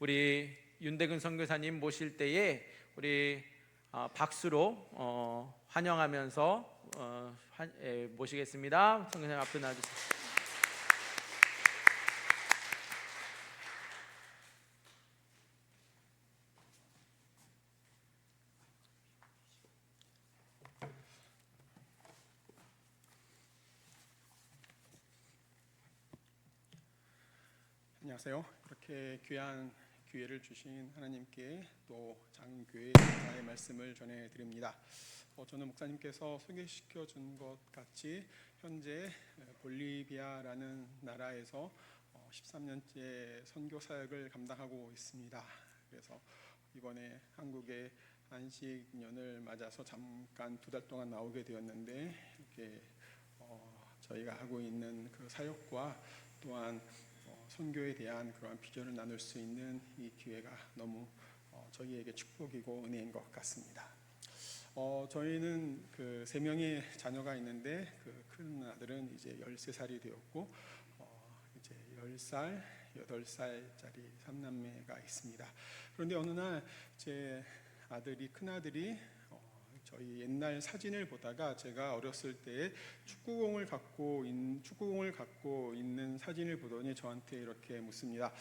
우리 윤대근 선교사님 모실 때에 우리 박수로 환영하면서 모시겠습니다. 선교사님 앞으로 나와주세요. 안녕하세요. 이렇게 귀한 기회를 주신 하나님께 또 장교회 감사의 말씀을 전해드립니다. 저는 목사님께서 소개시켜 준 것 같이 현재 볼리비아라는 나라에서 13년째 선교 사역을 감당하고 있습니다. 그래서 이번에 한국의 안식년을 맞아서 잠깐 2달 동안 나오게 되었는데 이렇게 저희가 하고 있는 그 사역과 또한 선교에 대한 그러한 비전을 나눌 수 있는 이 기회가 너무 저희에게 축복이고 은혜인 것 같습니다. 저희는 그 3명의 자녀가 있는데 그 큰 아들은 이제 13살이 되었고 이제 10살, 8살짜리 3남매가 있습니다. 그런데 어느 날 제 큰 아들이 저희 옛날 사진을 보다가 제가 어렸을 때 축구공을 갖고 있는 사진을 보더니 저한테 이렇게 묻습니다.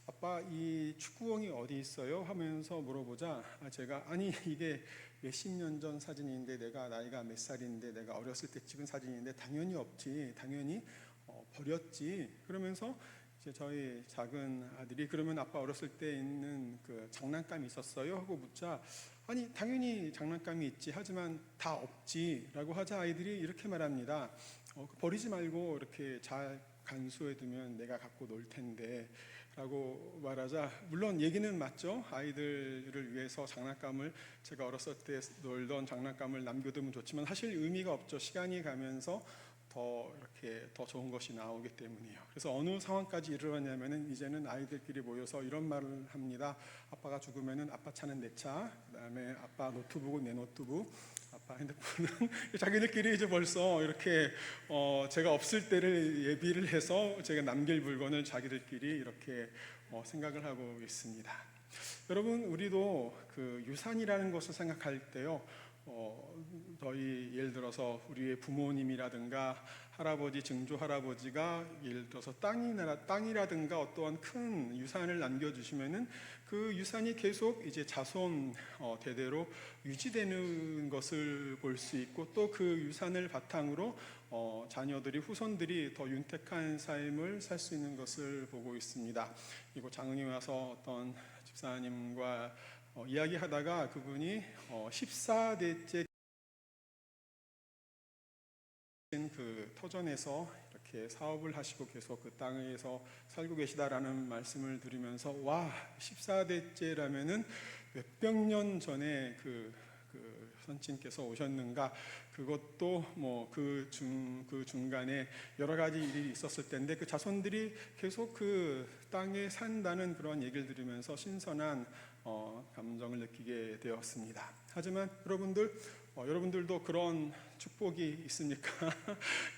아빠, 이 축구공이 어디 있어요? 하면서 물어보자 제가 아니 이게 몇십 년 전 사진인데 내가 나이가 몇 살인데 내가 어렸을 때 찍은 사진인데 당연히 없지, 당연히 버렸지. 그러면서 이제 저희 작은 아들이 그러면 아빠 어렸을 때 있는 그 장난감이 있었어요? 하고 묻자 아니 당연히 장난감이 있지, 하지만 다 없지 라고 하자 아이들이 이렇게 말합니다. 버리지 말고 이렇게 잘 간수해 두면 내가 갖고 놀 텐데 라고 말하자, 물론 얘기는 맞죠. 아이들을 위해서 장난감을, 제가 어렸을 때 놀던 장난감을 남겨두면 좋지만 사실 의미가 없죠. 시간이 가면서 이렇게 더 좋은 것이 나오기 때문이에요. 그래서 어느 상황까지 이르렀냐면은 이제는 아이들끼리 모여서 이런 말을 합니다. 아빠가 죽으면은 아빠 차는 내 차, 그다음에 아빠 노트북은 내 노트북, 아빠 핸드폰은 자기들끼리 이제 벌써 이렇게 제가 없을 때를 예비를 해서 제가 남길 물건을 자기들끼리 이렇게 생각을 하고 있습니다. 여러분, 우리도 그 유산이라는 것을 생각할 때요, 저희 예를 들어서 우리의 부모님이라든가 할아버지, 증조 할아버지가 예를 들어서 땅이라든가 어떠한 큰 유산을 남겨주시면은 그 유산이 계속 이제 자손 대대로 유지되는 것을 볼 수 있고, 또 그 유산을 바탕으로 자녀들이, 후손들이 더 윤택한 삶을 살 수 있는 것을 보고 있습니다. 그리고 장흥에 와서 어떤 집사님과 이야기하다가 그분이 14대째 그 터전에서 이렇게 사업을 하시고 계속 그 땅에서 살고 계시다라는 말씀을 들으면서 와, 14대째라면은 몇백 년 전에 그 선친께서 오셨는가, 그것도 뭐 그 중간에 여러 가지 일이 있었을 텐데 그 자손들이 계속 그 땅에 산다는 그런 얘기를 들으면서 신선한 감정을 느끼게 되었습니다. 하지만 여러분들도 그런 축복이 있습니까?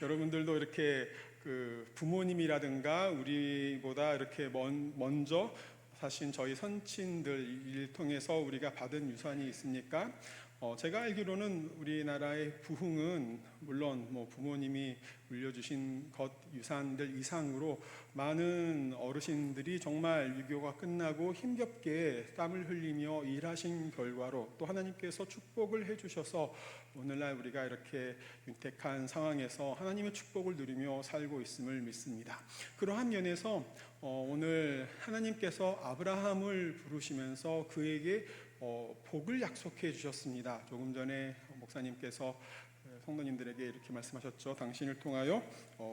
여러분들도 이렇게 그 부모님이라든가 우리보다 이렇게 먼저 사신 저희 선친들 통해서 우리가 받은 유산이 있습니까? 제가 알기로는 우리나라의 부흥은 물론 뭐 부모님이 물려주신 것 유산들 이상으로 많은 어르신들이 정말 유교가 끝나고 힘겹게 땀을 흘리며 일하신 결과로 또 하나님께서 축복을 해주셔서 오늘날 우리가 이렇게 윤택한 상황에서 하나님의 축복을 누리며 살고 있음을 믿습니다. 그러한 면에서 오늘 하나님께서 아브라함을 부르시면서 그에게 복을 약속해 주셨습니다. 조금 전에 목사님께서 성도님들에게 이렇게 말씀하셨죠. 당신을 통하여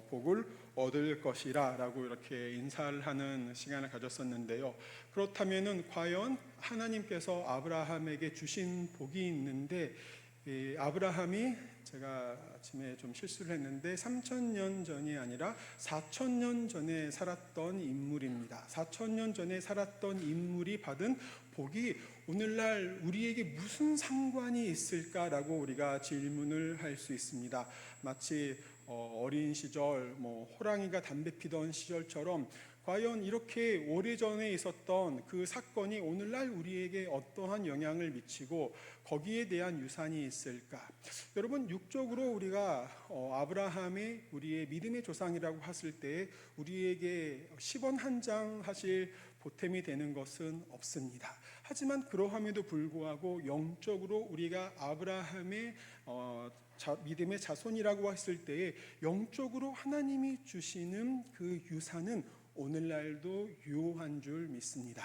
복을 얻을 것이라 라고 이렇게 인사를 하는 시간을 가졌었는데요. 그렇다면은 과연 하나님께서 아브라함에게 주신 복이 있는데, 아브라함이, 제가 아침에 좀 실수를 했는데 3,000년 전이 아니라 4,000년 전에 살았던 인물입니다. 4,000년 전에 살았던 인물이 받은 복이 오늘날 우리에게 무슨 상관이 있을까라고 우리가 질문을 할 수 있습니다. 마치 어린 시절, 호랑이가 담배 피던 시절처럼 과연 이렇게 오래전에 있었던 그 사건이 오늘날 우리에게 어떠한 영향을 미치고 거기에 대한 유산이 있을까? 여러분, 육적으로 우리가 아브라함이 우리의 믿음의 조상이라고 했을 때 우리에게 10원 한 장 하실 보탬이 되는 것은 없습니다. 하지만 그러함에도 불구하고 영적으로 우리가 아브라함의 믿음의 자손이라고 했을 때에 영적으로 하나님이 주시는 그 유산은 오늘날도 유효한 줄 믿습니다.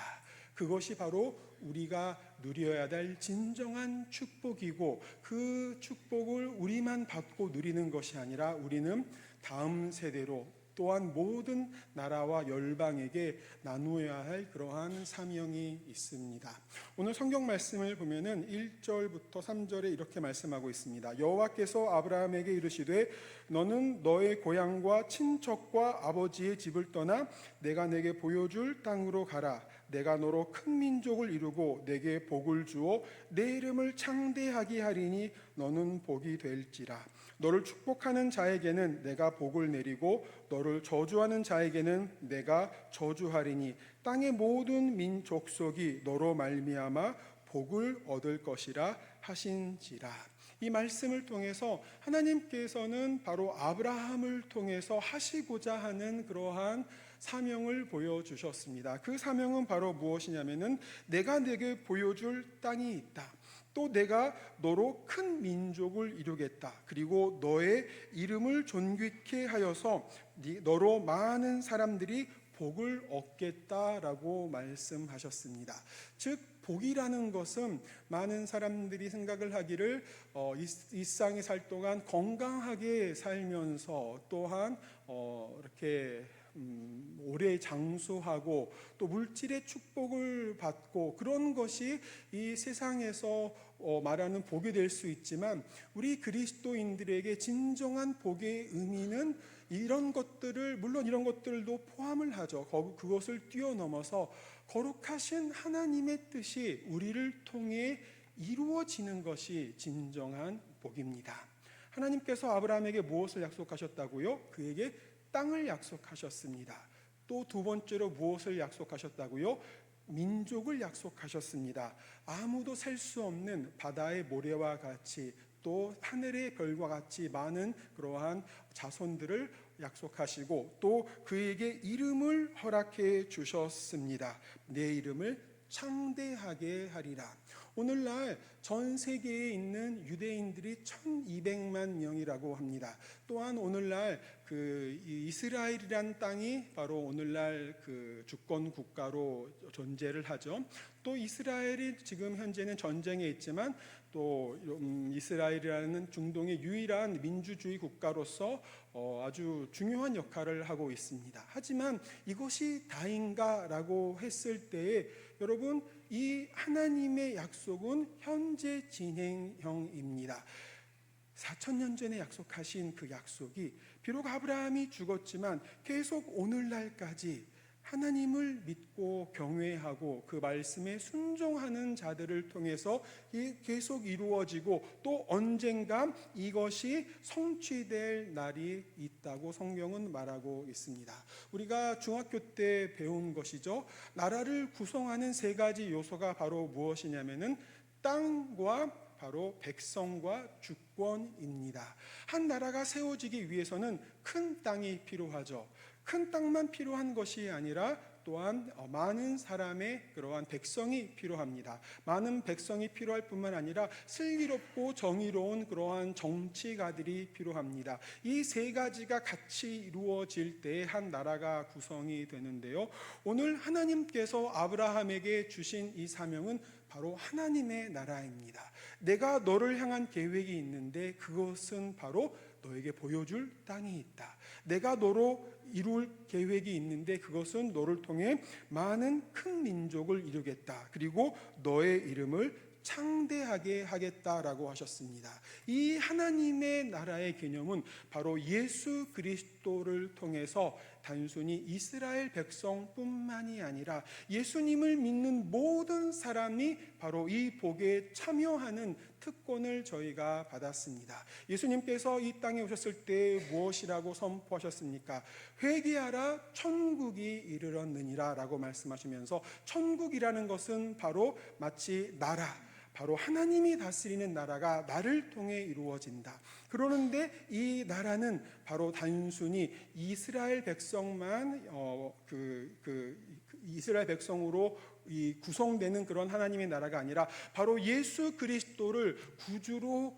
그것이 바로 우리가 누려야 될 진정한 축복이고, 그 축복을 우리만 받고 누리는 것이 아니라 우리는 다음 세대로 또한 모든 나라와 열방에게 나누어야 할 그러한 사명이 있습니다. 오늘 성경 말씀을 보면은 1절부터 3절에 이렇게 말씀하고 있습니다. 여호와께서 아브라함에게 이르시되 너는 너의 고향과 친척과 아버지의 집을 떠나 내가 내게 보여줄 땅으로 가라. 내가 너로 큰 민족을 이루고 내게 복을 주어 내 이름을 창대하게 하리니 너는 복이 될지라. 너를 축복하는 자에게는 내가 복을 내리고 너를 저주하는 자에게는 내가 저주하리니 땅의 모든 민족속이 너로 말미암아 복을 얻을 것이라 하신지라. 이 말씀을 통해서 하나님께서는 바로 아브라함을 통해서 하시고자 하는 그러한 사명을 보여주셨습니다. 그 사명은 바로 무엇이냐면은 내가 내게 보여줄 땅이 있다. 또 내가 너로 큰 민족을 이루겠다. 그리고 너의 이름을 존귀케 하여서 너로 많은 사람들이 복을 얻겠다라고 말씀하셨습니다. 즉 복이라는 것은 많은 사람들이 생각을 하기를 일상에 살 동안 건강하게 살면서 또한 이렇게 오래 장수하고 또 물질의 축복을 받고 그런 것이 이 세상에서 말하는 복이 될 수 있지만, 우리 그리스도인들에게 진정한 복의 의미는 이런 것들을, 물론 이런 것들도 포함을 하죠. 그것을 뛰어넘어서 거룩하신 하나님의 뜻이 우리를 통해 이루어지는 것이 진정한 복입니다. 하나님께서 아브라함에게 무엇을 약속하셨다고요? 그에게 땅을 약속하셨습니다. 또 두 번째로 무엇을 약속하셨다고요? 민족을 약속하셨습니다. 아무도 셀 수 없는 바다의 모래와 같이 또 하늘의 별과 같이 많은 그러한 자손들을 약속하시고 또 그에게 이름을 허락해 주셨습니다. 내 이름을 창대하게 하리라. 오늘날 전 세계에 있는 유대인들이 1200만 명이라고 합니다. 또한 오늘날 그 이스라엘이란 땅이 바로 오늘날 그 주권 국가로 존재를 하죠. 또 이스라엘이 지금 현재는 전쟁에 있지만 또 이스라엘이라는 중동의 유일한 민주주의 국가로서 아주 중요한 역할을 하고 있습니다. 하지만 이것이 다인가라고 했을 때에 여러분, 이 하나님의 약속은 현재 진행형입니다. 4000년 전에 약속하신 그 약속이 비록 아브라함이 죽었지만 계속 오늘날까지 하나님을 믿고 경외하고 그 말씀에 순종하는 자들을 통해서 계속 이루어지고 또 언젠가 이것이 성취될 날이 있다고 성경은 말하고 있습니다. 우리가 중학교 때 배운 것이죠. 나라를 구성하는 세 가지 요소가 바로 무엇이냐면은 땅과 바로 백성과 주권입니다. 한 나라가 세워지기 위해서는 큰 땅이 필요하죠. 큰 땅만 필요한 것이 아니라 또한 많은 사람의 그러한 백성이 필요합니다. 많은 백성이 필요할 뿐만 아니라 슬기롭고 정의로운 그러한 정치가들이 필요합니다. 이 세 가지가 같이 이루어질 때 한 나라가 구성이 되는데요. 오늘 하나님께서 아브라함에게 주신 이 사명은 바로 하나님의 나라입니다. 내가 너를 향한 계획이 있는데 그것은 바로 너에게 보여줄 땅이 있다. 내가 너로 이룰 계획이 있는데 그것은 너를 통해 많은 큰 민족을 이루겠다. 그리고 너의 이름을 창대하게 하겠다라고 하셨습니다. 이 하나님의 나라의 개념은 바로 예수 그리스도를 통해서 단순히 이스라엘 백성뿐만이 아니라 예수님을 믿는 모든 사람이 바로 이 복에 참여하는 특권을 저희가 받았습니다. 예수님께서 이 땅에 오셨을 때 무엇이라고 선포하셨습니까? 회개하라 천국이 이르렀느니라 라고 말씀하시면서, 천국이라는 것은 바로 마치 나라, 바로 하나님이 다스리는 나라가 나를 통해 이루어진다. 그러는데 이 나라는 바로 단순히 이스라엘 백성만 이스라엘 백성으로 구성되는 그런 하나님의 나라가 아니라 바로 예수 그리스도를 구주로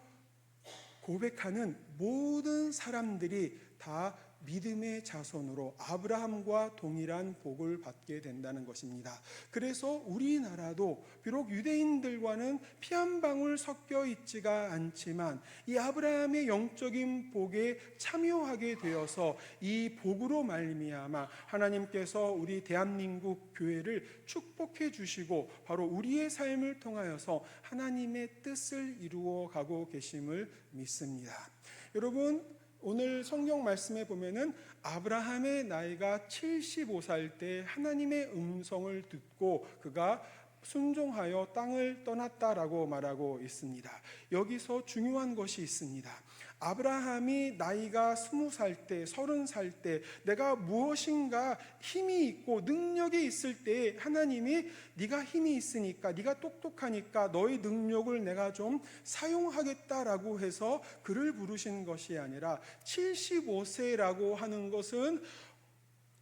고백하는 모든 사람들이 다 믿음의 자손으로 아브라함과 동일한 복을 받게 된다는 것입니다. 그래서 우리나라도 비록 유대인들과는 피 한 방울 섞여 있지가 않지만 이 아브라함의 영적인 복에 참여하게 되어서 이 복으로 말미암아 하나님께서 우리 대한민국 교회를 축복해 주시고 바로 우리의 삶을 통하여서 하나님의 뜻을 이루어 가고 계심을 믿습니다. 여러분, 오늘 성경 말씀에 보면은 아브라함의 나이가 75살 때 하나님의 음성을 듣고 그가 순종하여 땅을 떠났다라고 말하고 있습니다. 여기서 중요한 것이 있습니다. 아브라함이 나이가 20살 때, 30살 때 내가 무엇인가 힘이 있고 능력이 있을 때 하나님이 네가 힘이 있으니까, 네가 똑똑하니까 너의 능력을 내가 좀 사용하겠다라고 해서 그를 부르신 것이 아니라 75세라고 하는 것은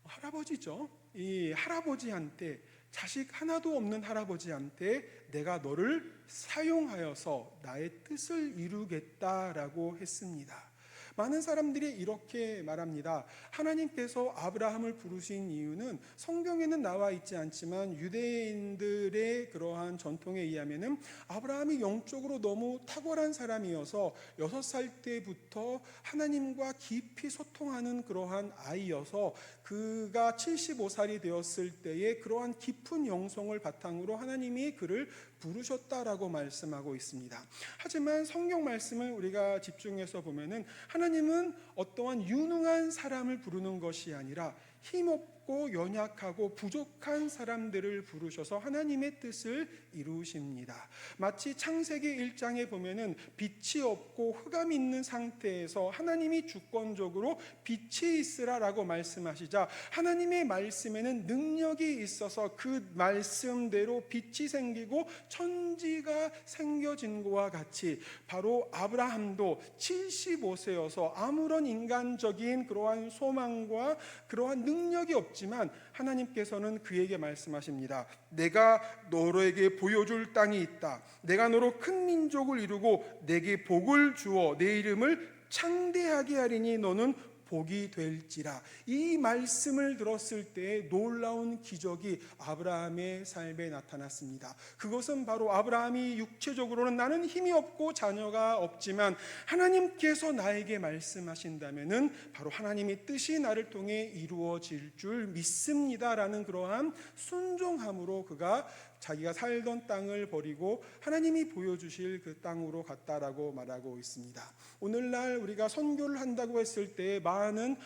할아버지죠. 이 할아버지한테, 자식 하나도 없는 할아버지한테 내가 너를 사용하여서 나의 뜻을 이루겠다라고 했습니다. 많은 사람들이 이렇게 말합니다. 하나님께서 아브라함을 부르신 이유는 성경에는 나와 있지 않지만 유대인들의 그러한 전통에 의하면은 아브라함이 영적으로 너무 탁월한 사람이어서 6살 때부터 하나님과 깊이 소통하는 그러한 아이여서 그가 75살이 되었을 때에 그러한 깊은 영성을 바탕으로 하나님이 그를 부르셨다라고 말씀하고 있습니다. 하지만 성경 말씀을 우리가 집중해서 보면은 하나님은 어떠한 유능한 사람을 부르는 것이 아니라 힘없고 연약하고 부족한 사람들을 부르셔서 하나님의 뜻을 이루십니다. 마치 창세기 1장에 보면은 빛이 없고 흑암이 있는 상태에서 하나님이 주권적으로 빛이 있으라라고 말씀하시자 하나님의 말씀에는 능력이 있어서 그 말씀대로 빛이 생기고 천지가 생겨진 것과 같이 바로 아브라함도 75세여서 아무런 인간적인 그러한 소망과 그러한 능력이 없지만 하나님께서는 그에게 말씀하십니다. 내가 너에게 보여줄 땅이 있다. 내가 너로 큰 민족을 이루고 내게 복을 주어 내 이름을 창대하게 하리니 너는 복이 될지라. 이 말씀을 들었을 때 놀라운 기적이 아브라함의 삶에 나타났습니다. 그것은 바로 아브라함이 육체적으로는 나는 힘이 없고 자녀가 없지만 하나님께서 나에게 말씀하신다면은 바로 하나님의 뜻이 나를 통해 이루어질 줄 믿습니다라는 그러한 순종함으로 그가 자기가 살던 땅을 버리고 하나님이 보여주실 그 땅으로 갔다라고 말하고 있습니다. 오늘날 우리가 선교를 한다고 했을 때 많은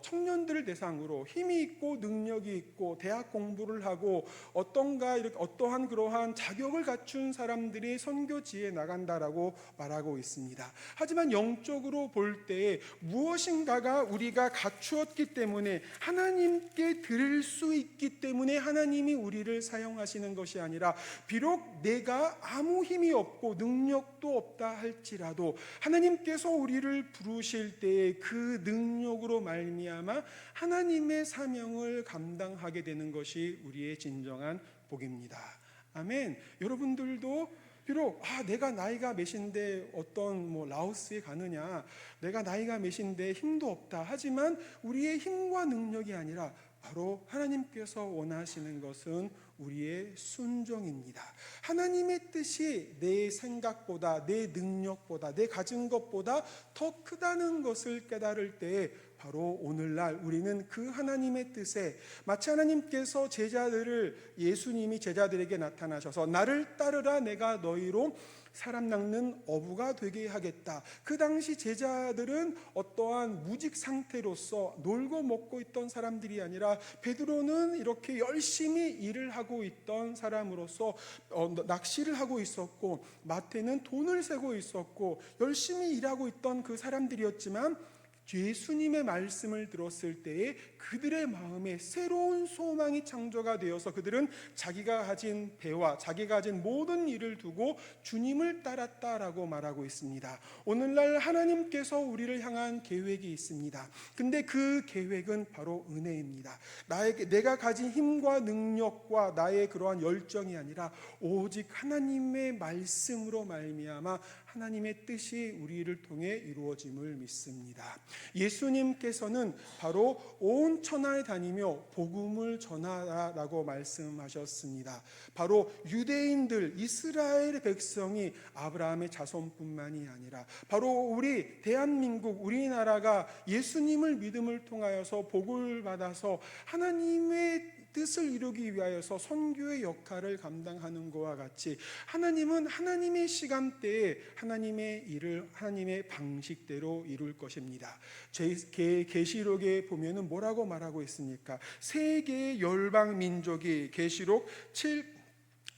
청년들을 대상으로 힘이 있고 능력이 있고 대학 공부를 하고 어떠한 그러한 자격을 갖춘 사람들이 선교지에 나간다라고 말하고 있습니다. 하지만 영적으로 볼 때 무엇인가가 우리가 갖추었기 때문에 하나님께 드릴 수 있기 때문에 하나님이 우리를 사용하시는 것이 아니라 비록 내가 아무 힘이 없고 능력도 없다 할지라도 하나님께서 우리를 부르실 때에 그 능력으로 말미암아 하나님의 사명을 감당하게 되는 것이 우리의 진정한 복입니다. 아멘. 여러분들도 비록 내가 나이가 몇인데 어떤 라오스에 가느냐, 내가 나이가 몇인데 힘도 없다 하지만 우리의 힘과 능력이 아니라 바로 하나님께서 원하시는 것은 우리의 순종입니다. 하나님의 뜻이 내 생각보다, 내 능력보다, 내 가진 것보다 더 크다는 것을 깨달을 때에 바로 오늘날 우리는 그 하나님의 뜻에 마치 하나님께서 예수님이 제자들에게 나타나셔서 나를 따르라 내가 너희로 사람 낚는 어부가 되게 하겠다. 그 당시 제자들은 어떠한 무직 상태로서 놀고 먹고 있던 사람들이 아니라 베드로는 이렇게 열심히 일을 하고 있던 사람으로서 낚시를 하고 있었고, 마태는 돈을 세고 있었고 열심히 일하고 있던 그 사람들이었지만 예수님의 말씀을 들었을 때에 그들의 마음에 새로운 소망이 창조가 되어서 그들은 자기가 가진 배와 자기가 가진 모든 일을 두고 주님을 따랐다라고 말하고 있습니다. 오늘날 하나님께서 우리를 향한 계획이 있습니다. 근데 그 계획은 바로 은혜입니다. 내가 가진 힘과 능력과 나의 그러한 열정이 아니라 오직 하나님의 말씀으로 말미암아 하나님의 뜻이 우리를 통해 이루어짐을 믿습니다. 예수님께서는 바로 온 천하에 다니며 복음을 전하라라고 말씀하셨습니다. 바로 유대인들, 이스라엘 백성이 아브라함의 자손뿐만이 아니라 바로 우리 대한민국, 우리나라가 예수님을 믿음을 통하여서 복을 받아서 하나님의 뜻을 이루기 위하여서 선교의 역할을 감당하는 것과 같이 하나님은 하나님의 시간대에 하나님의 일을 하나님의 방식대로 이룰 것입니다. 계시록에 보면은 뭐라고 말하고 있습니까? 세 개의 열방 민족이 계시록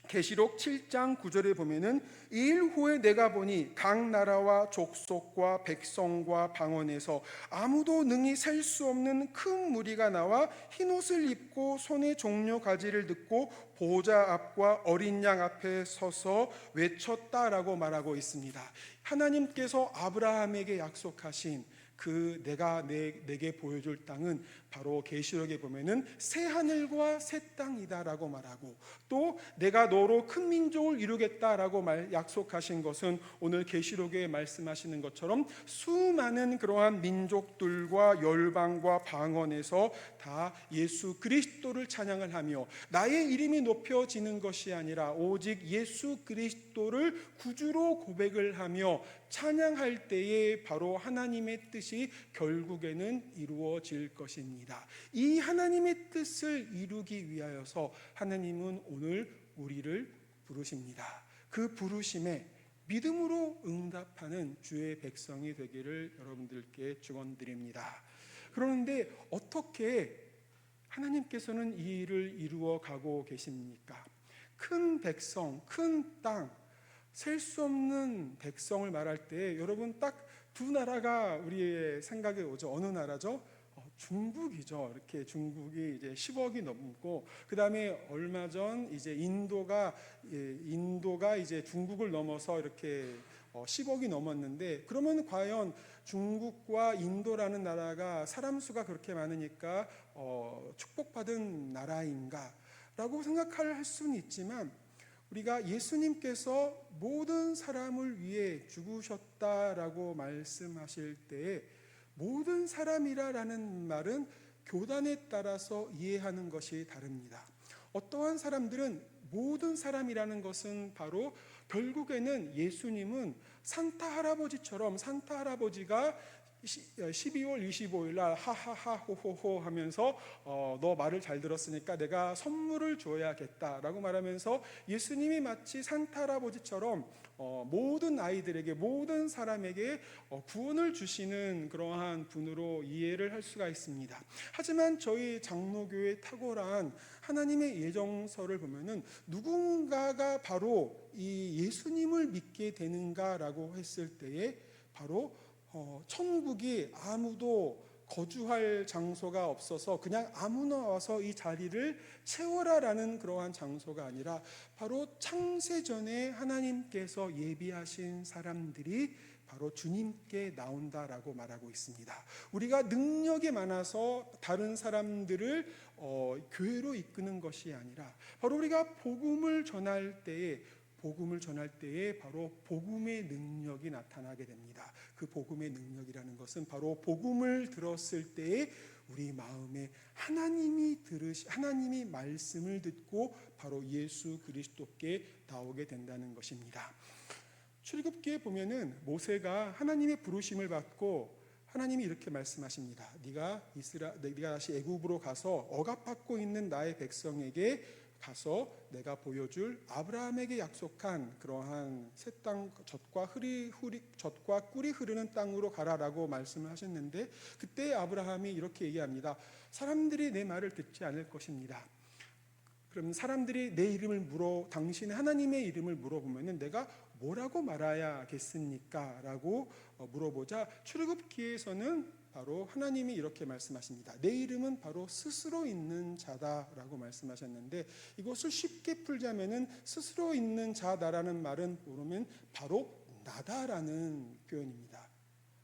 7장 9절에 보면은 이일 후에 내가 보니 각 나라와 족속과 백성과 방언에서 아무도 능히 셀 수 없는 큰 무리가 나와 흰옷을 입고 손에 종려 가지를 듣고 보호자 앞과 어린 양 앞에 서서 외쳤다라고 말하고 있습니다. 하나님께서 아브라함에게 약속하신 그 내가 내게 보여줄 땅은 바로 계시록에 보면은 새 하늘과 새 땅이다라고 말하고, 또 내가 너로 큰 민족을 이루겠다라고 약속하신 것은 오늘 계시록에 말씀하시는 것처럼 수많은 그러한 민족들과 열방과 방언에서 다 예수 그리스도를 찬양을 하며 나의 이름이 높여지는 것이 아니라 오직 예수 그리스도를 구주로 고백을 하며 찬양할 때에 바로 하나님의 뜻이 결국에는 이루어질 것입니다. 이 하나님의 뜻을 이루기 위하여서 하나님은 오늘 우리를 부르십니다. 그 부르심에 믿음으로 응답하는 주의 백성이 되기를 여러분들께 축원드립니다. 그런데 어떻게 하나님께서는 이 일을 이루어 가고 계십니까? 큰 백성, 큰 땅, 셀 수 없는 백성을 말할 때 여러분 딱 두 나라가 우리의 생각에 오죠. 어느 나라죠? 중국이죠. 이렇게 중국이 이제 10억이 넘고, 그 다음에 얼마 전 이제 인도가 이제 중국을 넘어서 이렇게 10억이 넘었는데, 그러면 과연 중국과 인도라는 나라가 사람 수가 그렇게 많으니까 축복받은 나라인가라고 생각할 수는 있지만, 우리가 예수님께서 모든 사람을 위해 죽으셨다라고 말씀하실 때에 모든 사람이라는 말은 교단에 따라서 이해하는 것이 다릅니다. 어떠한 사람들은 모든 사람이라는 것은 바로 결국에는 예수님은 산타 할아버지처럼, 산타 할아버지가 12월 25일 날 하하하 호호호 하면서 너 말을 잘 들었으니까 내가 선물을 줘야겠다라고 말하면서 예수님이 마치 산타 할아버지처럼 모든 아이들에게, 모든 사람에게 구원을 주시는 그러한 분으로 이해를 할 수가 있습니다. 하지만 저희 장로교의 탁월한 하나님의 예정서를 보면은 누군가가 바로 이 예수님을 믿게 되는가라고 했을 때에 바로 천국이 아무도 거주할 장소가 없어서 그냥 아무나 와서 이 자리를 채워라라는 그러한 장소가 아니라 바로 창세전에 하나님께서 예비하신 사람들이 바로 주님께 나온다라고 말하고 있습니다. 우리가 능력이 많아서 다른 사람들을 교회로 이끄는 것이 아니라 바로 우리가 복음을 전할 때에 바로 복음의 능력이 나타나게 됩니다. 그 복음의 능력이라는 것은 바로 복음을 들었을 때에 우리 마음에 하나님이 말씀을 듣고 바로 예수 그리스도께 나오게 된다는 것입니다. 출애굽기에 보면은 모세가 하나님의 부르심을 받고 하나님이 이렇게 말씀하십니다. 네가 다시 애굽으로 가서 억압받고 있는 나의 백성에게 가서 내가 보여줄 아브라함에게 약속한 그러한 새 땅, 젖과 꿀이 흐르는 땅으로 가라라고 말씀을 하셨는데, 그때 아브라함이 이렇게 얘기합니다. 사람들이 내 말을 듣지 않을 것입니다. 그럼 사람들이 내 이름을 당신의 하나님의 이름을 물어보면은 내가 뭐라고 말해야겠습니까? 라고 물어보자 출애굽기에서는 바로 하나님이 이렇게 말씀하십니다. 내 이름은 바로 스스로 있는 자다라고 말씀하셨는데, 이것을 쉽게 풀자면은 스스로 있는 자다라는 말은 모르면 바로 나다라는 표현입니다.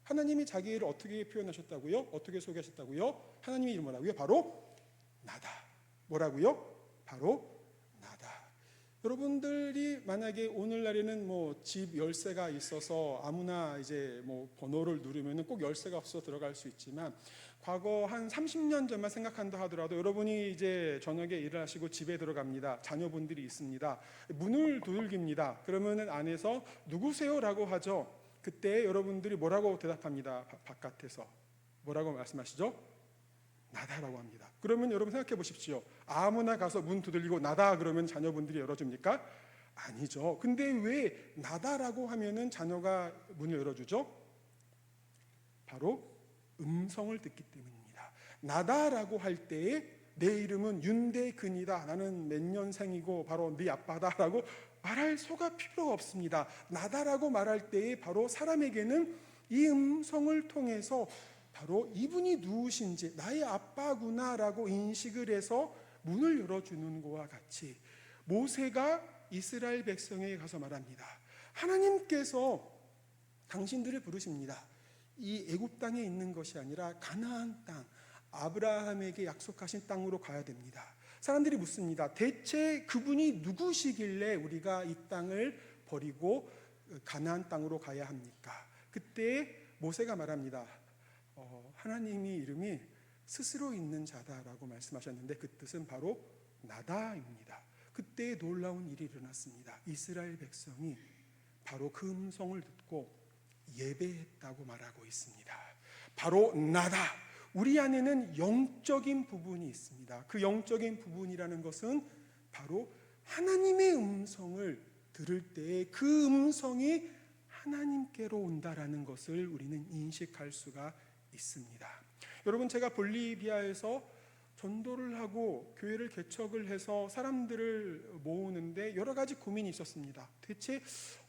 하나님이 자기를 어떻게 표현하셨다고요? 어떻게 소개하셨다고요? 하나님의 이름 뭐라고요? 바로 나다. 뭐라고요? 바로 나다. 여러분들이 만약에 오늘날에는 집 열쇠가 있어서 아무나 이제 번호를 누르면은 꼭 열쇠가 없어서 들어갈 수 있지만, 과거 한 30년 전만 생각한다 하더라도 여러분이 이제 저녁에 일을 하시고 집에 들어갑니다. 자녀분들이 있습니다. 문을 두들깁니다. 그러면은 안에서 누구세요라고 하죠. 그때 여러분들이 뭐라고 대답합니다. 바깥에서 뭐라고 말씀하시죠? 나다라고 합니다. 그러면 여러분 생각해 보십시오. 아무나 가서 문 두들리고 나다 그러면 자녀분들이 열어줍니까? 아니죠. 근데 왜 나다라고 하면은 자녀가 문을 열어주죠? 바로 음성을 듣기 때문입니다. 나다라고 할 때에 내 이름은 윤대근이다, 나는 몇 년생이고 바로 네 아빠다라고 말할 소가 필요가 없습니다. 나다라고 말할 때에 바로 사람에게는 이 음성을 통해서 바로 이분이 누구신지, 나의 아빠구나라고 인식을 해서 문을 열어주는 것과 같이 모세가 이스라엘 백성에게 가서 말합니다. 하나님께서 당신들을 부르십니다. 이 애굽 땅에 있는 것이 아니라 가나안 땅, 아브라함에게 약속하신 땅으로 가야 됩니다. 사람들이 묻습니다. 대체 그분이 누구시길래 우리가 이 땅을 버리고 가나안 땅으로 가야 합니까? 그때 모세가 말합니다. 하나님의 이름이 스스로 있는 자다라고 말씀하셨는데, 그 뜻은 바로 나다입니다. 그때 놀라운 일이 일어났습니다. 이스라엘 백성이 바로 그 음성을 듣고 예배했다고 말하고 있습니다. 바로 나다. 우리 안에는 영적인 부분이 있습니다. 그 영적인 부분이라는 것은 바로 하나님의 음성을 들을 때에 그 음성이 하나님께로 온다라는 것을 우리는 인식할 수가 있습니다. 여러분, 제가 볼리비아에서 전도를 하고 교회를 개척을 해서 사람들을 모으는데 여러 가지 고민이 있었습니다. 대체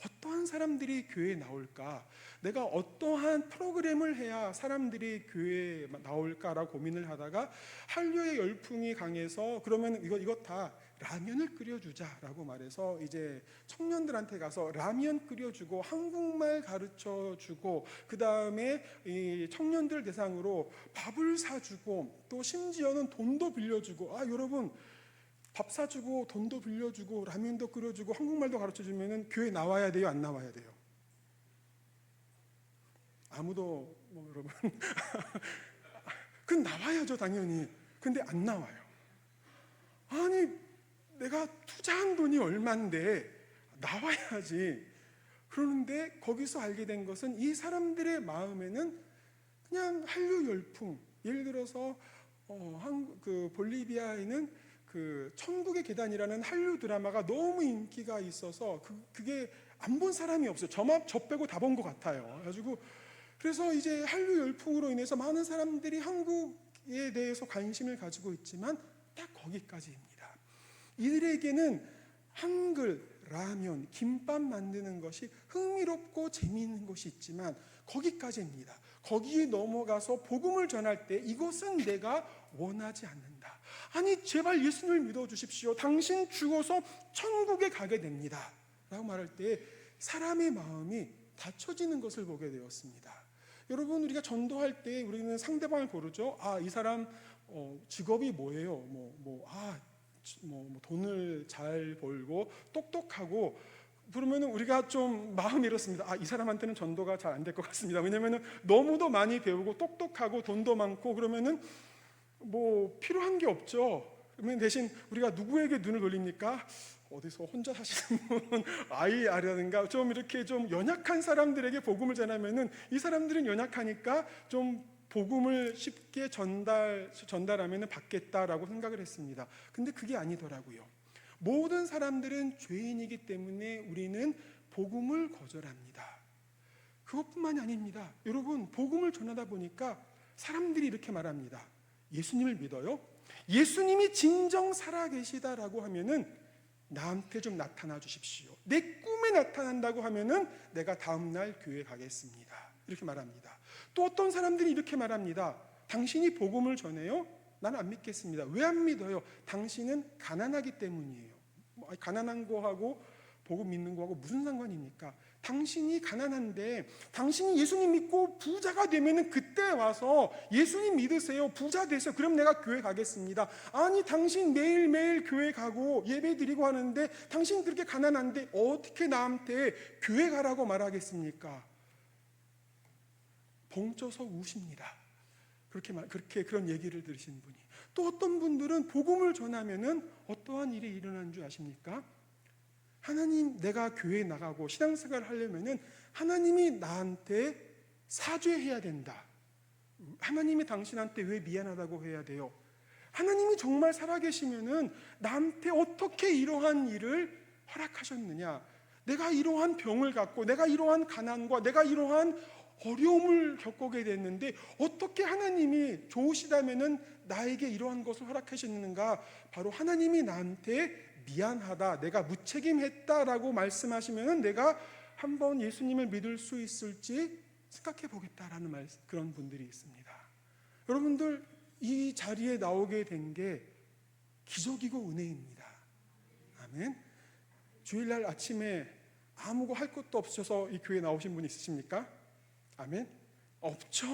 어떠한 사람들이 교회에 나올까? 내가 어떠한 프로그램을 해야 사람들이 교회에 나올까라고 고민을 하다가 한류의 열풍이 강해서 그러면 이거 다 라면을 끓여주자라고 말해서 이제 청년들한테 가서 라면 끓여주고 한국말 가르쳐주고, 그 다음에 이 청년들 대상으로 밥을 사주고 또 심지어는 돈도 빌려주고, 여러분 밥 사주고 돈도 빌려주고 라면도 끓여주고 한국말도 가르쳐주면은 교회 나와야 돼요, 안 나와야 돼요? 아무도 여러분 그건 나와야죠 당연히. 근데 안 나와요. 아니 내가 투자한 돈이 얼만데 나와야지. 그러는데 거기서 알게 된 것은 이 사람들의 마음에는 그냥 한류 열풍, 예를 들어서 그 볼리비아에는 그 천국의 계단이라는 한류 드라마가 너무 인기가 있어서 그게 안 본 사람이 없어요. 저 빼고 다 본 것 같아요. 그래가지고 그래서 이제 한류 열풍으로 인해서 많은 사람들이 한국에 대해서 관심을 가지고 있지만 딱 거기까지입니다. 이들에게는 한글, 라면, 김밥 만드는 것이 흥미롭고 재미있는 것이 있지만 거기까지입니다. 거기에 넘어가서 복음을 전할 때 이것은 내가 원하지 않는다. 아니 제발 예수님을 믿어주십시오. 당신 죽어서 천국에 가게 됩니다 라고 말할 때 사람의 마음이 닫혀지는 것을 보게 되었습니다. 여러분, 우리가 전도할 때 우리는 상대방을 고르죠. 이 사람 직업이 뭐예요? 돈을 잘 벌고 똑똑하고, 그러면 우리가 좀 마음이 이렇습니다. 이 사람한테는 전도가 잘 안 될 것 같습니다. 왜냐하면 너무도 많이 배우고 똑똑하고 돈도 많고 그러면은 필요한 게 없죠. 그러면 대신 우리가 누구에게 눈을 돌립니까? 어디서 혼자 사시는 분, 아이라든가 좀 이렇게 좀 연약한 사람들에게 복음을 전하면은 이 사람들은 연약하니까 좀 복음을 쉽게 전달하면 받겠다라고 생각을 했습니다. 근데 그게 아니더라고요. 모든 사람들은 죄인이기 때문에 우리는 복음을 거절합니다. 그것뿐만이 아닙니다. 여러분, 복음을 전하다 보니까 사람들이 이렇게 말합니다. 예수님을 믿어요? 예수님이 진정 살아계시다라고 하면은 나한테 좀 나타나 주십시오. 내 꿈에 나타난다고 하면은 내가 다음날 교회 가겠습니다. 이렇게 말합니다. 또 어떤 사람들이 이렇게 말합니다. 당신이 복음을 전해요? 나는 안 믿겠습니다. 왜 안 믿어요? 당신은 가난하기 때문이에요. 가난한 거하고 복음 믿는 거하고 무슨 상관입니까? 당신이 가난한데 당신이 예수님 믿고 부자가 되면은 그때 와서 예수님 믿으세요. 부자 되세요. 그럼 내가 교회 가겠습니다. 아니, 당신 매일매일 교회 가고 예배 드리고 하는데 당신 그렇게 가난한데 어떻게 나한테 교회 가라고 말하겠습니까? 벙쪄서 우십니다. 그렇게 그런 얘기를 들으신 분이. 또 어떤 분들은 복음을 전하면은 어떠한 일이 일어나는 줄 아십니까? 하나님, 내가 교회에 나가고 신앙생활을 하려면은 하나님이 나한테 사죄해야 된다. 하나님이 당신한테 왜 미안하다고 해야 돼요? 하나님이 정말 살아계시면은 나한테 어떻게 이러한 일을 허락하셨느냐? 내가 이러한 병을 갖고 내가 이러한 가난과 내가 이러한 어려움을 겪게 됐는데 어떻게 하나님이 좋으시다면은 나에게 이러한 것을 허락하셨는가? 바로 하나님이 나한테 미안하다, 내가 무책임했다라고 말씀하시면은 내가 한번 예수님을 믿을 수 있을지 생각해 보겠다라는 그런 분들이 있습니다. 여러분들, 이 자리에 나오게 된 게 기적이고 은혜입니다. 아멘. 주일날 아침에 아무거 할 것도 없어서 이 교회 나오신 분 있으십니까? 아멘. 없죠.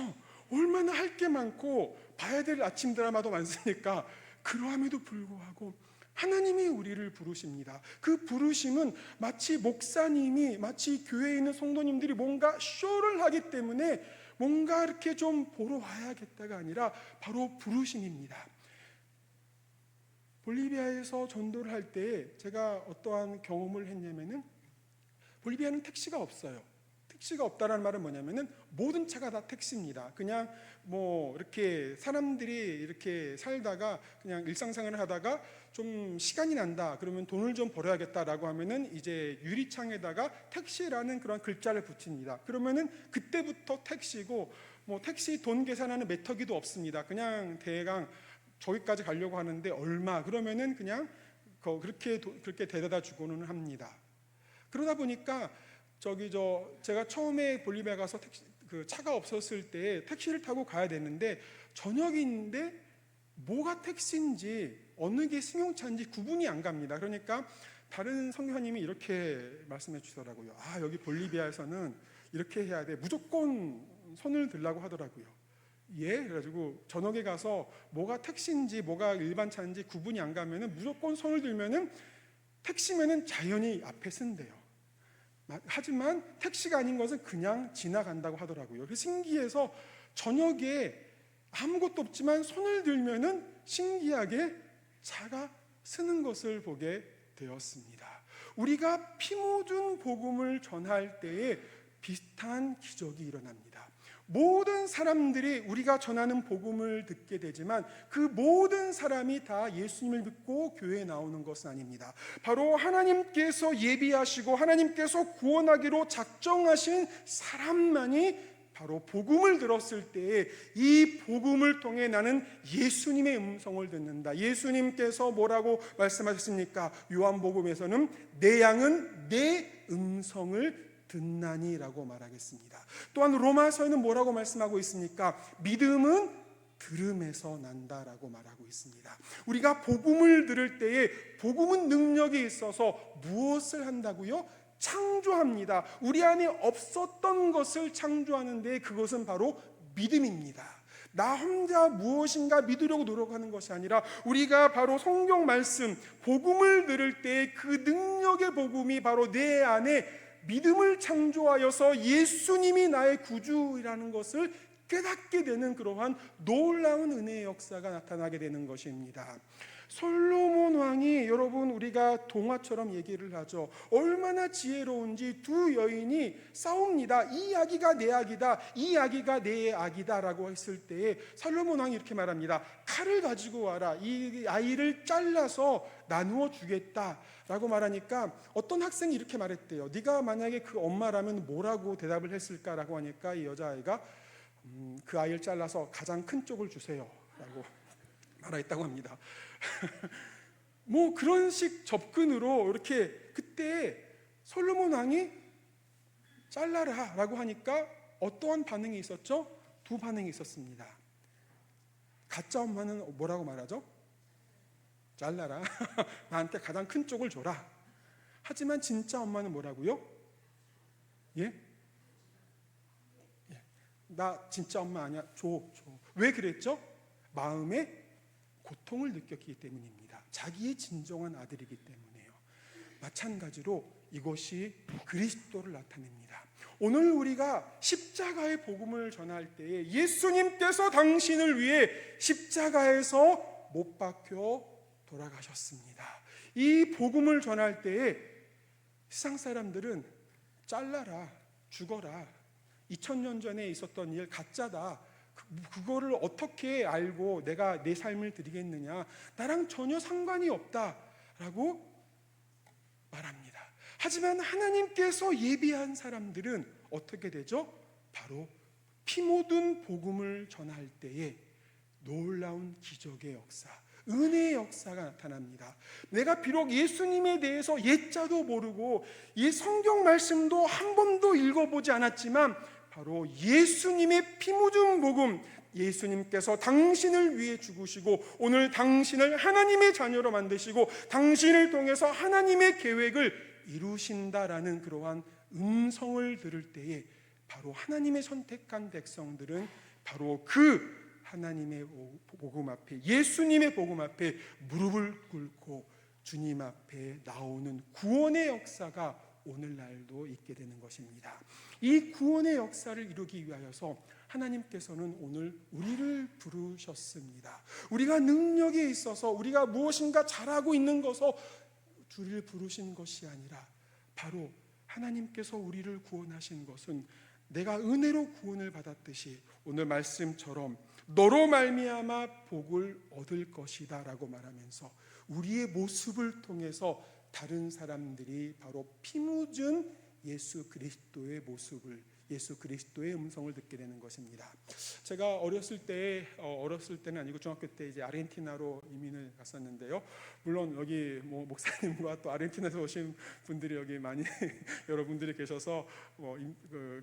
얼마나 할 게 많고 봐야 될 아침 드라마도 많으니까. 그러함에도 불구하고 하나님이 우리를 부르십니다. 그 부르심은 마치 목사님이, 마치 교회에 있는 성도님들이 뭔가 쇼를 하기 때문에 뭔가 이렇게 좀 보러 와야겠다가 아니라 바로 부르심입니다. 볼리비아에서 전도를 할 때 제가 어떠한 경험을 했냐면은, 볼리비아는 택시가 없어요. 택시가 없다라는 말은 뭐냐면은 모든 차가 다 택시입니다. 그냥 뭐 이렇게 사람들이 이렇게 살다가 그냥 일상생활을 하다가 좀 시간이 난다 그러면 돈을 좀 벌어야겠다라고 하면은 이제 유리창에다가 택시라는 그런 글자를 붙입니다. 그러면은 그때부터 택시고, 뭐 택시 돈 계산하는 메터기도 없습니다. 그냥 대강 저기까지 가려고 하는데 얼마 그러면은 그냥 그렇게 데려다 주고는 합니다. 그러다 보니까 제가 처음에 볼리비아 가서 차가 없었을 때 택시를 타고 가야 되는데 저녁인데 뭐가 택시인지 어느 게 승용차인지 구분이 안 갑니다. 그러니까 다른 선교사님이 이렇게 말씀해 주더라고요. 여기 볼리비아에서는 이렇게 해야 돼. 무조건 손을 들라고 하더라고요. 예? 그래가지고 저녁에 가서 뭐가 택시인지 뭐가 일반 차인지 구분이 안 가면은 무조건 손을 들면은 택시면은 자연히 앞에 쓴대요. 하지만 택시가 아닌 것은 그냥 지나간다고 하더라고요. 그래서 신기해서 저녁에 아무것도 없지만 손을 들면은 신기하게 차가 쓰는 것을 보게 되었습니다. 우리가 피 묻은 복음을 전할 때에 비슷한 기적이 일어납니다. 모든 사람들이 우리가 전하는 복음을 듣게 되지만 그 모든 사람이 다 예수님을 믿고 교회에 나오는 것은 아닙니다. 바로 하나님께서 예비하시고 하나님께서 구원하기로 작정하신 사람만이 바로 복음을 들었을 때에 이 복음을 통해 나는 예수님의 음성을 듣는다. 예수님께서 뭐라고 말씀하셨습니까? 요한복음에서는 내 양은 내 음성을 듣나니라고 말하겠습니다. 또한 로마서에는 뭐라고 말씀하고 있습니까? 믿음은 들음에서 난다라고 말하고 있습니다. 우리가 복음을 들을 때에 복음은 능력이 있어서 무엇을 한다고요? 창조합니다. 우리 안에 없었던 것을 창조하는데 그것은 바로 믿음입니다. 나 혼자 무엇인가 믿으려고 노력하는 것이 아니라 우리가 바로 성경 말씀 복음을 들을 때 그 능력의 복음이 바로 내 안에 믿음을 창조하여서 예수님이 나의 구주이라는 것을 깨닫게 되는 그러한 놀라운 은혜의 역사가 나타나게 되는 것입니다. 솔로몬 왕이, 여러분 우리가 동화처럼 얘기를 하죠. 얼마나 지혜로운지 두 여인이 싸웁니다. 이 아기가 내 아기다, 이 아기가 내 아기다 라고 했을 때에 솔로몬 왕이 이렇게 말합니다. 칼을 가지고 와라. 이 아이를 잘라서 나누어 주겠다 라고 말하니까 어떤 학생이 이렇게 말했대요. 네가 만약에 그 엄마라면 뭐라고 대답을 했을까라고 하니까 이 여자아이가 그 아이를 잘라서 가장 큰 쪽을 주세요 라고 말했다고 합니다. 뭐 그런 식 접근으로 이렇게, 그때 솔로몬 왕이 잘라라 라고 하니까 어떠한 반응이 있었죠? 두 반응이 있었습니다. 가짜 엄마는 뭐라고 말하죠? 잘라라. 나한테 가장 큰 쪽을 줘라. 하지만 진짜 엄마는 뭐라고요? 예? 나 진짜 엄마 아니야. 줘. 왜 그랬죠? 마음에 고통을 느꼈기 때문입니다. 자기의 진정한 아들이기 때문에요. 마찬가지로 이것이 그리스도를 나타냅니다. 오늘 우리가 십자가의 복음을 전할 때에 예수님께서 당신을 위해 십자가에서 못 박혀 돌아가셨습니다. 이 복음을 전할 때에 세상 사람들은 잘라라, 죽어라, 2000년 전에 있었던 일 가짜다, 그거를 어떻게 알고 내가 내 삶을 드리겠느냐, 나랑 전혀 상관이 없다라고 말합니다. 하지만 하나님께서 예비한 사람들은 어떻게 되죠? 바로 피 묻은 복음을 전할 때에 놀라운 기적의 역사, 은혜의 역사가 나타납니다. 내가 비록 예수님에 대해서 예자도 모르고 이 성경 말씀도 한 번도 읽어보지 않았지만 바로 예수님의 피 묻은 복음, 예수님께서 당신을 위해 죽으시고 오늘 당신을 하나님의 자녀로 만드시고 당신을 통해서 하나님의 계획을 이루신다라는 그러한 음성을 들을 때에 바로 하나님의 선택한 백성들은 바로 그 하나님의 복음 앞에, 예수님의 복음 앞에 무릎을 꿇고 주님 앞에 나오는 구원의 역사가 오늘날도 있게 되는 것입니다. 이 구원의 역사를 이루기 위하여서 하나님께서는 오늘 우리를 부르셨습니다. 우리가 능력에 있어서 우리가 무엇인가 잘하고 있는 것을 주를 부르신 것이 아니라 바로 하나님께서 우리를 구원하신 것은 내가 은혜로 구원을 받았듯이 오늘 말씀처럼 너로 말미암아 복을 얻을 것이다 라고 말하면서 우리의 모습을 통해서 다른 사람들이 바로 피 묻은 예수 그리스도의 모습을, 예수 그리스도의 음성을 듣게 되는 것입니다. 제가 어렸을 때는 아니고 중학교 때 이제 아르헨티나로 이민을 갔었는데요. 물론 여기 뭐 목사님과 또 아르헨티나에서 오신 분들이 여기 많이 여러분들이 계셔서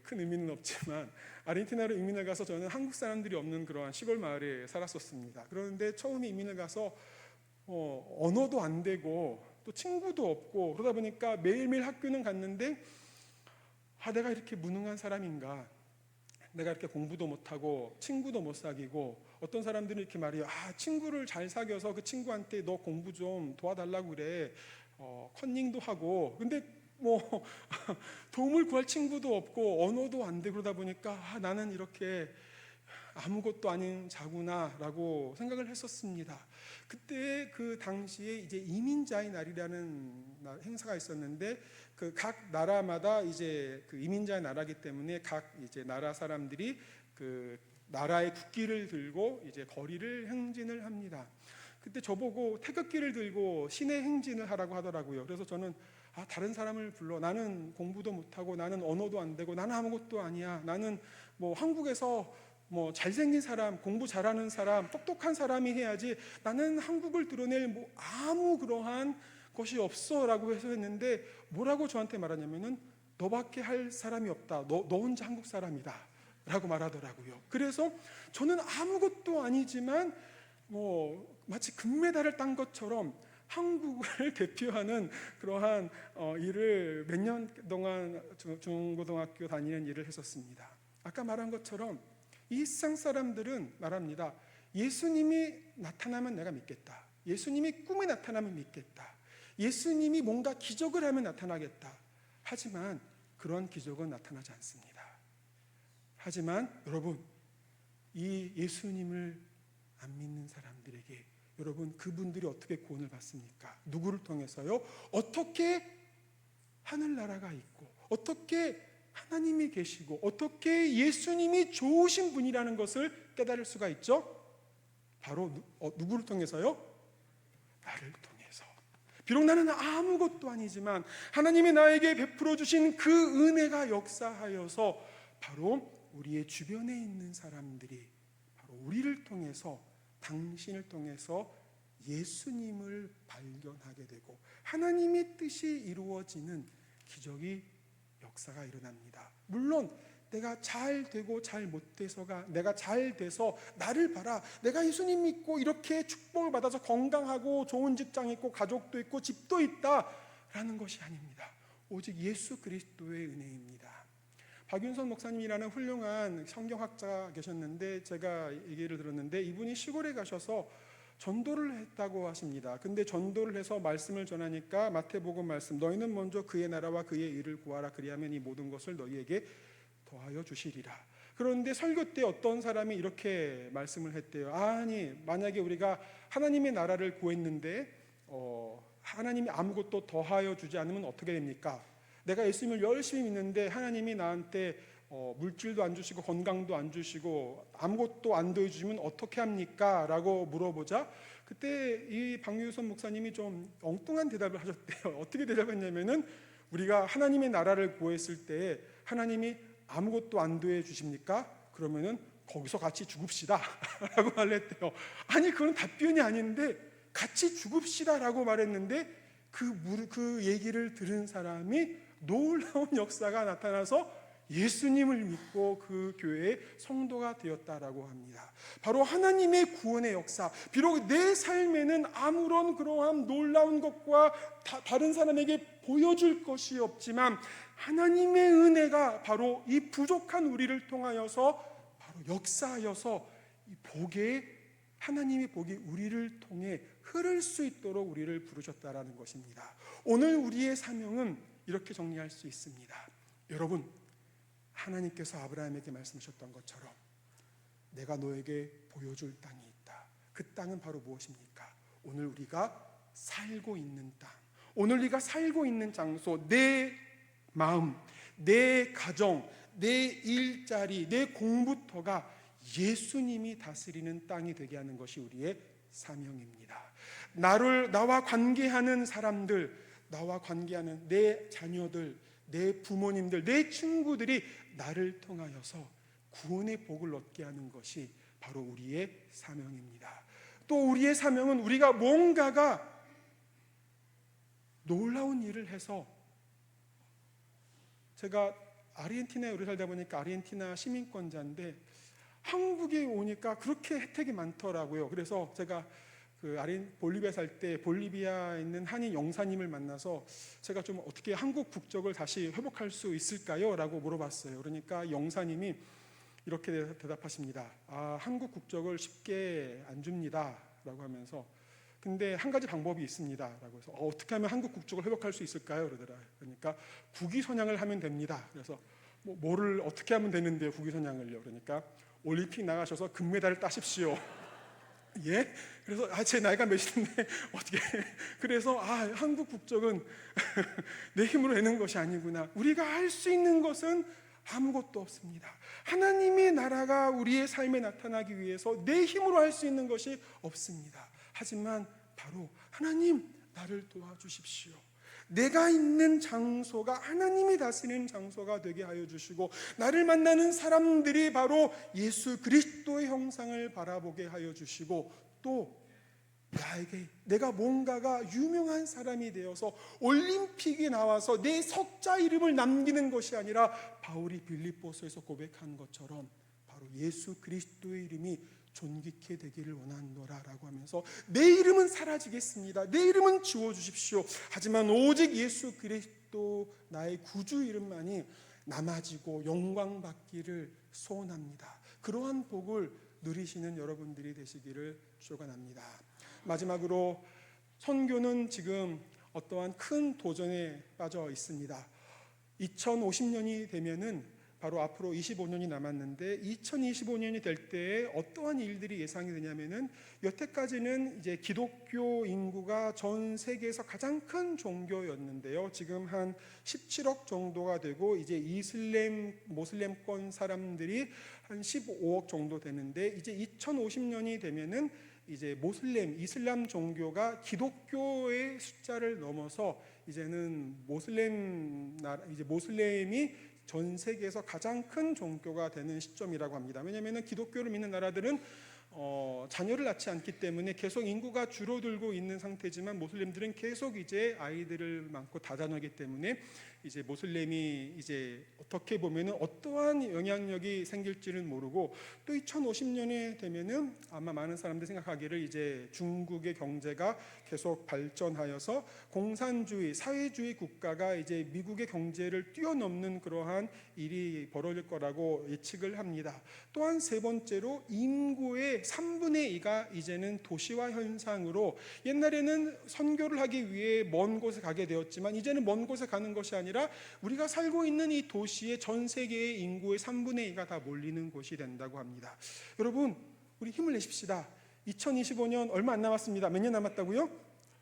큰 의미는 없지만 아르헨티나로 이민을 가서 저는 한국 사람들이 없는 그러한 시골 마을에 살았었습니다. 그런데 처음에 이민을 가서 언어도 안 되고 또 친구도 없고 그러다 보니까 매일매일 학교는 갔는데 내가 이렇게 무능한 사람인가, 내가 이렇게 공부도 못하고 친구도 못 사귀고, 어떤 사람들은 이렇게 말해요. 친구를 잘 사귀어서 그 친구한테 너 공부 좀 도와달라고 그래, 컨닝도 하고, 근데 뭐 도움을 구할 친구도 없고 언어도 안 되고 그러다 보니까 나는 이렇게 아무것도 아닌 자구나라고 생각을 했었습니다. 그때 그 당시에 이제 이민자의 날이라는 행사가 있었는데 그 각 나라마다 이제 그 이민자의 나라기 때문에 각 이제 나라 사람들이 그 나라의 국기를 들고 이제 거리를 행진을 합니다. 그때 저보고 태극기를 들고 시내 행진을 하라고 하더라고요. 그래서 저는 다른 사람을 불러, 나는 공부도 못하고 나는 언어도 안 되고 나는 아무것도 아니야, 나는 뭐 한국에서 뭐 잘생긴 사람, 공부 잘하는 사람, 똑똑한 사람이 해야지, 나는 한국을 드러낼 뭐 아무 그러한 것이 없어라고 해서 했는데 뭐라고 저한테 말하냐면은 너밖에 할 사람이 없다, 너 혼자 한국 사람이다 라고 말하더라고요. 그래서 저는 아무것도 아니지만 뭐 마치 금메달을 딴 것처럼 한국을 대표하는 그러한 일을 몇 년 동안 중고등학교 다니는 일을 했었습니다. 아까 말한 것처럼 이 세상 사람들은 말합니다. 예수님이 나타나면 내가 믿겠다, 예수님이 꿈에 나타나면 믿겠다, 예수님이 뭔가 기적을 하면 나타나겠다. 하지만 그런 기적은 나타나지 않습니다. 하지만 여러분, 이 예수님을 안 믿는 사람들에게 여러분, 그분들이 어떻게 구원을 받습니까? 누구를 통해서요? 어떻게 하늘나라가 있고, 어떻게 하나님이 계시고, 어떻게 예수님이 좋으신 분이라는 것을 깨달을 수가 있죠? 바로 누구를 통해서요? 나를 통해서. 비록 나는 아무것도 아니지만 하나님이 나에게 베풀어 주신 그 은혜가 역사하여서 바로 우리의 주변에 있는 사람들이 바로 우리를 통해서, 당신을 통해서 예수님을 발견하게 되고 하나님의 뜻이 이루어지는 기적이 역사가 일어납니다. 물론 내가 잘 되고 잘 못돼서가, 내가 잘 돼서 나를 봐라, 내가 예수님 믿고 이렇게 축복을 받아서 건강하고 좋은 직장 있고 가족도 있고 집도 있다라는 것이 아닙니다. 오직 예수 그리스도의 은혜입니다. 박윤선 목사님이라는 훌륭한 성경학자가 계셨는데 제가 얘기를 들었는데, 이분이 시골에 가셔서 전도를 했다고 하십니다. 근데 전도를 해서 말씀을 전하니까 마태복음 말씀, 너희는 먼저 그의 나라와 그의 의를 구하라, 그리하면 이 모든 것을 너희에게 더하여 주시리라. 그런데 설교 때 어떤 사람이 이렇게 말씀을 했대요. 아니, 만약에 우리가 하나님의 나라를 구했는데 하나님이 아무것도 더하여 주지 않으면 어떻게 됩니까? 내가 예수님을 열심히 믿는데 하나님이 나한테 물질도 안 주시고 건강도 안 주시고 아무것도 안 더해주시면 어떻게 합니까? 라고 물어보자 그때 이 박유선 목사님이 좀 엉뚱한 대답을 하셨대요. 어떻게 대답했냐면은, 우리가 하나님의 나라를 구했을 때 하나님이 아무것도 안 더해 주십니까? 그러면은 거기서 같이 죽읍시다 라고 말했대요. 아니, 그건 답변이 아닌데 같이 죽읍시다 라고 말했는데 그 얘기를 들은 사람이 놀라운 역사가 나타나서 예수님을 믿고 그 교회의 성도가 되었다라고 합니다. 바로 하나님의 구원의 역사. 비록 내 삶에는 아무런 그러한 놀라운 것과 다른 사람에게 보여줄 것이 없지만 하나님의 은혜가 바로 이 부족한 우리를 통하여서 바로 역사하여서 이 하나님의 복이 우리를 통해 흐를 수 있도록 우리를 부르셨다라는 것입니다. 오늘 우리의 사명은 이렇게 정리할 수 있습니다. 여러분, 하나님께서 아브라함에게 말씀하셨던 것처럼 내가 너에게 보여줄 땅이 있다. 그 땅은 바로 무엇입니까? 오늘 우리가 살고 있는 땅, 오늘 우리가 살고 있는 장소, 내 마음, 내 가정, 내 일자리, 내 공부터가 예수님이 다스리는 땅이 되게 하는 것이 우리의 사명입니다. 나와 관계하는 사람들, 나와 관계하는 내 자녀들, 내 부모님들, 내 친구들이 나를 통하여서 구원의 복을 얻게 하는 것이 바로 우리의 사명입니다. 또 우리의 사명은 우리가 뭔가가 놀라운 일을 해서, 제가 아르헨티나에 오래 살다 보니까 아르헨티나 시민권자인데 한국에 오니까 그렇게 혜택이 많더라고요. 그래서 제가 볼리비아 살 때 볼리비아에 있는 한인 영사님을 만나서 제가 좀 어떻게 한국 국적을 다시 회복할 수 있을까요? 라고 물어봤어요. 그러니까 영사님이 이렇게 대답하십니다. 한국 국적을 쉽게 안 줍니다 라고 하면서, 근데 한 가지 방법이 있습니다 라고 해서 어떻게 하면 한국 국적을 회복할 수 있을까요? 그러더라. 그러니까 국위선양을 하면 됩니다. 그래서 뭐를 어떻게 하면 되는데요, 국위선양을요? 그러니까 올림픽 나가셔서 금메달을 따십시오. 예? 그래서 제 나이가 몇인데 어떻게? 그래서 한국 국적은 내 힘으로 내는 것이 아니구나. 우리가 할 수 있는 것은 아무것도 없습니다. 하나님의 나라가 우리의 삶에 나타나기 위해서 내 힘으로 할 수 있는 것이 없습니다. 하지만 바로 하나님, 나를 도와주십시오. 내가 있는 장소가 하나님이 다스리는 장소가 되게 하여 주시고, 나를 만나는 사람들이 바로 예수 그리스도의 형상을 바라보게 하여 주시고, 또 내가 뭔가가 유명한 사람이 되어서 올림픽에 나와서 내 석자 이름을 남기는 것이 아니라 바울이 빌립보서에서 고백한 것처럼 바로 예수 그리스도의 이름이 존귀케 되기를 원하노라 라고 하면서, 내 이름은 사라지겠습니다. 내 이름은 지워주십시오. 하지만 오직 예수 그리스도 나의 구주 이름만이 남아지고 영광받기를 소원합니다. 그러한 복을 누리시는 여러분들이 되시기를 축원합니다. 마지막으로, 선교는 지금 어떠한 큰 도전에 빠져 있습니다. 2050년이 되면은 바로 앞으로 25년이 남았는데 2025년이 될 때에 어떠한 일들이 예상이 되냐면은 여태까지는 이제 기독교 인구가 전 세계에서 가장 큰 종교였는데요. 지금 한 17억 정도가 되고 이제 모슬렘권 사람들이 한 15억 정도 되는데 이제 2050년이 되면은 이제 이슬람 종교가 기독교의 숫자를 넘어서 이제는 모슬렘이 전 세계에서 가장 큰 종교가 되는 시점이라고 합니다. 왜냐하면 기독교를 믿는 나라들은 자녀를 낳지 않기 때문에 계속 인구가 줄어들고 있는 상태지만 모슬렘들은 계속 이제 아이들을 많고 다자녀이기 때문에 이제 모슬렘이 이제 어떻게 보면은 어떠한 영향력이 생길지는 모르고 또 2050년에 되면은 아마 많은 사람들이 생각하기를 이제 중국의 경제가 계속 발전하여서 공산주의, 사회주의 국가가 이제 미국의 경제를 뛰어넘는 그러한 일이 벌어질 거라고 예측을 합니다. 또한 세 번째로 인구의 3분의 2가 이제는 도시화 현상으로 옛날에는 선교를 하기 위해 먼 곳에 가게 되었지만 이제는 먼 곳에 가는 것이 아니라 우리가 살고 있는 이 도시의 전 세계의 인구의 3분의 2가 다 몰리는 곳이 된다고 합니다. 여러분, 우리 힘을 내십시다. 2025년 얼마 안 남았습니다. 몇 년 남았다고요?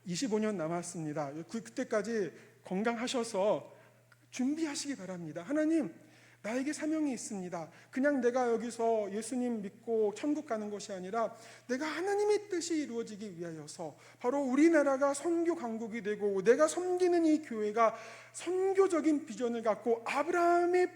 25년 남았습니다. 그때까지 건강하셔서 준비하시기 바랍니다. 하나님, 나에게 사명이 있습니다. 그냥 내가 여기서 예수님 믿고 천국 가는 것이 아니라 내가 하나님의 뜻이 이루어지기 위하여서 바로 우리나라가 선교 강국이 되고 내가 섬기는 이 교회가 선교적인 비전을 갖고 아브라함의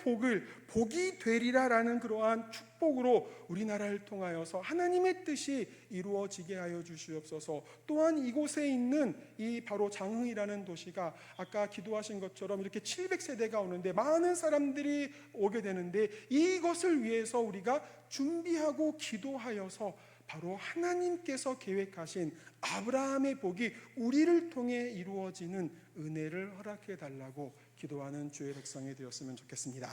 복이 되리라라는 그러한 축복으로 우리나라를 통하여서 하나님의 뜻이 이루어지게 하여 주시옵소서. 또한 이곳에 있는 이 바로 장흥이라는 도시가 아까 기도하신 것처럼 이렇게 700세대가 오는데 많은 사람들이 오게 되는데 이것을 위해서 우리가 준비하고 기도하여서 바로 하나님께서 계획하신 아브라함의 복이 우리를 통해 이루어지는 은혜를 허락해 달라고 기도하는 주의 백성이 되었으면 좋겠습니다.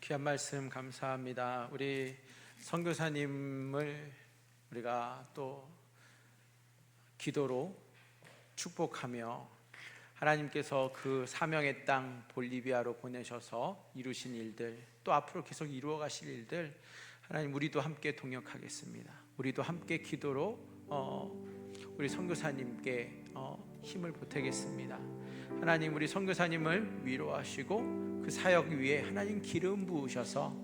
귀한 말씀 감사합니다. 우리 선교사님을 우리가 또 기도로 축복하며 하나님께서 그 사명의 땅 볼리비아로 보내셔서 이루신 일들, 또 앞으로 계속 이루어 가실 일들, 하나님 우리도 함께 동역하겠습니다. 우리도 함께 기도로 우리 선교사님께 힘을 보태겠습니다. 하나님 우리 선교사님을 위로하시고 그 사역 위에 하나님 기름 부으셔서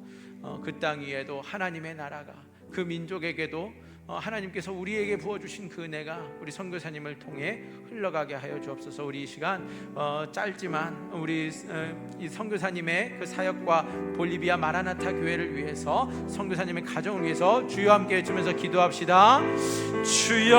그 땅 위에도 하나님의 나라가, 그 민족에게도 하나님께서 우리에게 부어주신 그 은혜가 우리 선교사님을 통해 흘러가게 하여 주옵소서. 우리 이 시간 짧지만 우리 이 선교사님의 그 사역과 볼리비아 마라나타 교회를 위해서, 선교사님의 가정을 위해서 주여 함께 해주면서 기도합시다. 주여.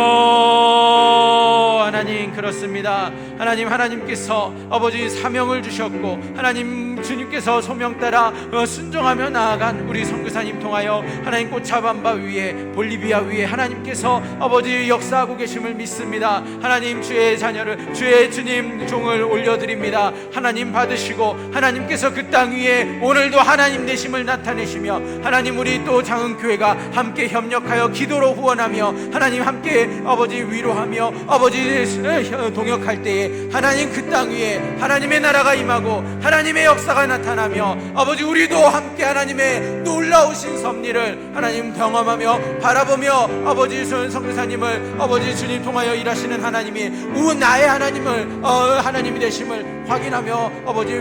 하나님, 그렇습니다. 하나님께서 아버지 사명을 주셨고 하나님 주님께서 소명 따라 순종하며 나아간 우리 선교사님 통하여 하나님 꽃차반바 위에, 볼리비아 위에 하나님께서 아버지 역사하고 계심을 믿습니다. 하나님 주의 자녀를, 주의 주님 종을 올려드립니다. 하나님 받으시고 하나님께서 그 땅 위에 오늘도 하나님 되심을 나타내시며 하나님 우리 또 장흥교회가 함께 협력하여 기도로 후원하며 하나님 함께 아버지 위로하며 아버지 동역할 때에 하나님 그 땅 위에 하나님의 나라가 임하고 하나님의 역사가 나타나며 아버지 우리도 함께 하나님의 놀라우신 섭리를 하나님 경험하며 바라보며 아버지 선교사님을 아버지 주님 통하여 일하시는 하나님이 나의 하나님을 하나님이 되심을 확인하며 아버지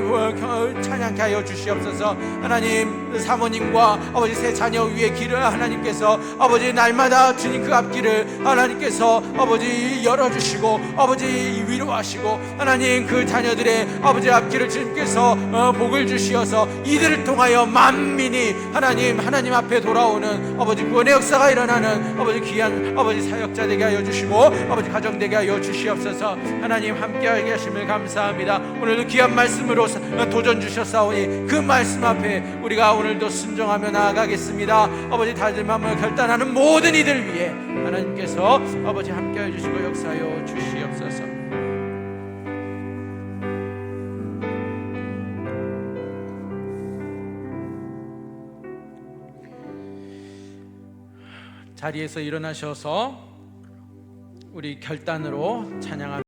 찬양케 하여 주시옵소서. 하나님 사모님과 아버지 새 자녀 위에 길을 하나님께서 아버지 날마다 주님 그 앞길을 하나님께서 아버지 열어주시고 아버지 위로하시고 하나님 그 자녀들의 아버지 앞길을 주님께서 복을 주시어서 이들을 통하여 만민이 하나님 앞에 돌아오는 아버지 구원의 역사가 일어나는 아버지 귀한 아버지 사역자 되게 하여 주시고 아버지 가정 되게 하여 주시옵소서. 하나님 함께하게 하심을 감사합니다. 오늘도 귀한 말씀으로 도전 주셨사오니 그 말씀 앞에 우리가 오늘도 순종하며 나아가겠습니다. 아버지 다짐함을 결단하는 모든 이들 위해 하나님께서 아버지 함께해 주시고 역사하여 주시옵소서. 자리에서 일어나셔서 우리 결단으로 찬양합니다.